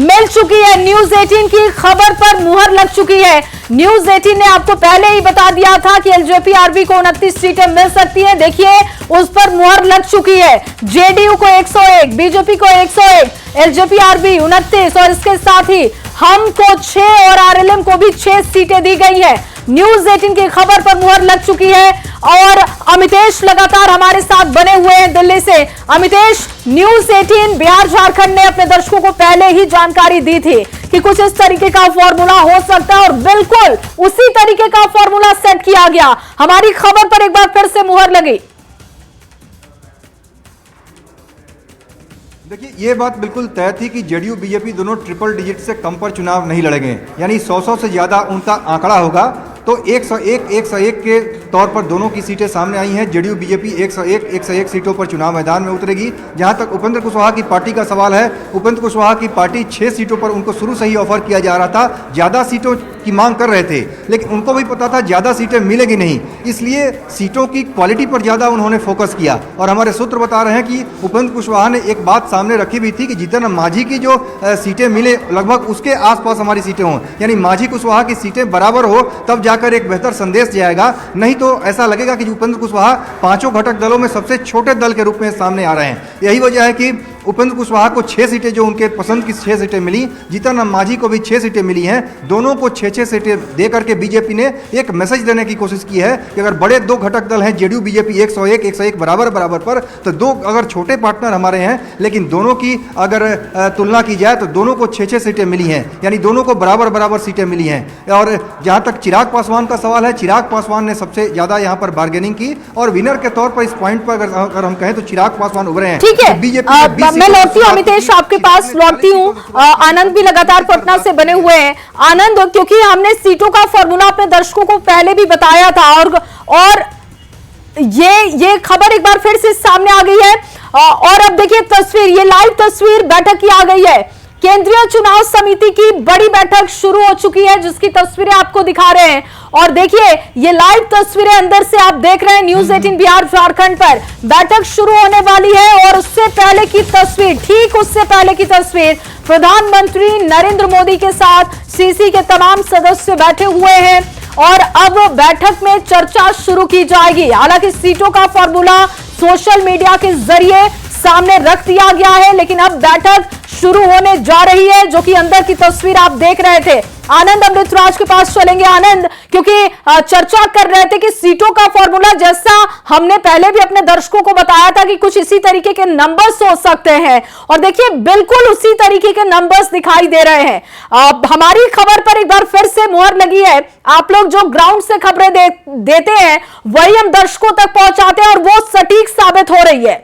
मिल चुकी है। न्यूज 18 की खबर पर मुहर लग चुकी है। न्यूज 18 ने आपको पहले ही बता दिया था कि एलजेपी आरबी को 29 सीटें मिल सकती है। देखिए उस पर मुहर लग चुकी है। जेडीयू को 101, बीजेपी को 101, एलजेपी आरबी 29 और इसके साथ ही हम को 6 और आरएलएम को भी 6 सीटें दी गई है। न्यूज 18 की खबर पर मुहर लग चुकी है और अमितेश लगातार हमारे साथ बने हुए हैं दिल्ली से। अमितेश, न्यूज 18 बिहार झारखंड ने अपने दर्शकों को पहले ही जानकारी दी थी कि कुछ इस तरीके का फॉर्मूला हो सकता है और बिल्कुल उसी तरीके का फॉर्मूला सेट किया गया। हमारी खबर पर एक बार फिर से मुहर लगी। देखिए, ये बात बिल्कुल तय थी कि जेडीयू बीजेपी दोनों ट्रिपल डिजिट से कम पर चुनाव नहीं लड़ेंगे, यानी 100 से ज्यादा उनका आंकड़ा होगा। तो 101 के तौर पर दोनों की सीटें सामने आई हैं। जेडीयू बीजेपी 101 सीटों पर चुनाव मैदान में उतरेगी। जहां तक उपेंद्र कुशवाहा की पार्टी का सवाल है, उपेंद्र कुशवाहा की पार्टी 6 सीटों पर उनको शुरू से ही ऑफर किया जा रहा था, ज़्यादा सीटों की मांग कर रहे थे, लेकिन उनको भी पता था ज़्यादा सीटें मिलेगी नहीं, इसलिए सीटों की क्वालिटी पर ज़्यादा उन्होंने फोकस किया। और हमारे सूत्र बता रहे हैं कि उपेंद्र कुशवाहा ने एक बात सामने रखी भी थी कि जीतन मांझी की जो सीटें मिले लगभग उसके आसपास हमारी सीटें हों, यानी मांझी कुशवाहा की सीटें बराबर हो, तब जाकर एक बेहतर संदेश जाएगा। नहीं तो ऐसा लगेगा कि उपेंद्र कुशवाहा पांचों घटक दलों में सबसे छोटे दल के रूप में सामने आ रहे हैं। यही वजह है कि उपेंद्र कुशवाहा को 6 सीटें जो उनके पसंद की 6 सीटें मिली, जीतन राम मांझी को भी 6 सीटें मिली हैं। दोनों को 6 सीटें दे करके बीजेपी ने एक मैसेज देने की कोशिश की है कि अगर बड़े 2 घटक दल हैं जेडीयू बीजेपी 101 बराबर पर, तो 2 अगर छोटे पार्टनर हमारे हैं, लेकिन दोनों की अगर तुलना की जाए तो दोनों को 6 सीटें मिली हैं, यानी दोनों को बराबर सीटें मिली हैं। और जहां तक चिराग पासवान का सवाल है, चिराग पासवान ने सबसे ज्यादा यहां पर बार्गेनिंग की और विनर के तौर पर इस पॉइंट पर अगर हम कहें तो चिराग पासवान उभरे हैं। ठीक है, बीजेपी मैं लौटती हूँ अमितेश, आपके पास लौटती हूँ। आनंद भी लगातार पटना से बने हुए हैं। आनंद, क्योंकि हमने सीटों का फॉर्मूला अपने दर्शकों को पहले भी बताया था और ये खबर एक बार फिर से सामने आ गई है। और अब देखिए तस्वीर, ये लाइव तस्वीर बैठक की आ गई है। केंद्रीय चुनाव समिति की बड़ी बैठक शुरू हो चुकी है, जिसकी तस्वीरें आपको दिखा रहे हैं। और देखिए ये लाइव तस्वीरें अंदर से आप देख रहे हैं न्यूज 18 बिहार झारखंड पर। बैठक शुरू होने वाली है और उससे पहले की तस्वीर, ठीक उससे पहले की तस्वीर, प्रधानमंत्री नरेंद्र मोदी के साथ सीसी के तमाम सदस्य बैठे हुए हैं और अब बैठक में चर्चा शुरू की जाएगी। हालांकि सीटों का फॉर्मूला सोशल मीडिया के जरिए सामने रख दिया गया है, लेकिन अब बैठक शुरू होने जा रही है, जो कि अंदर की तस्वीर आप देख रहे थे। आनंद अमृतराज के पास चलेंगे। आनंद, क्योंकि चर्चा कर रहे थे कि सीटों का फॉर्मूला, जैसा हमने पहले भी अपने दर्शकों को बताया था कि कुछ इसी तरीके के नंबर्स हो सकते हैं, और देखिए बिल्कुल उसी तरीके के नंबर्स दिखाई दे रहे हैं। हमारी खबर पर एक बार फिर से मुहर लगी है। आप लोग जो ग्राउंड से खबरें देते हैं वही हम दर्शकों तक पहुंचाते हैं और वो सटीक साबित हो रही है।